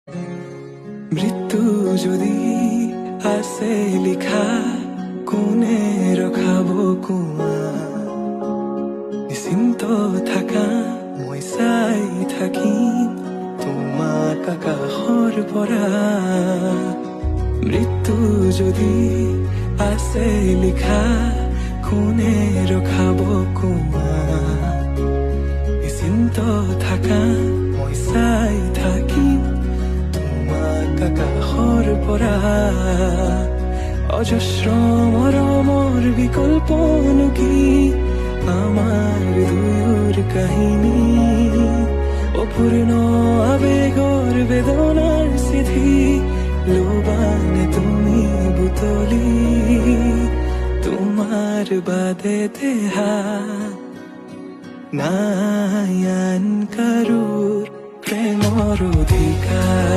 মৃত্যু যদি আছে লিখা কোনে ৰখাব কোৱা নিশ্চিন্ত থাকা মই চাই থাকিম তোমাক আকাশৰ পৰা মৃত্যু যদি আছে লিখা কোনে ৰখাব কোৱা নিশ্চিন্ত থাকা মই চাই থাকিম আকাশৰ পৰা অজস্ৰ মৰমৰ বিকল্পনো কি আমাৰ দুয়োৰ কাহিনী অপূৰ্ণ আবেগৰ বেদনাৰ চিঠি লোবানে তুমি বুটলি তোমাৰ বাদে দেহা নাই আন কাৰোৰ প্ৰেমৰ অধিকাৰ।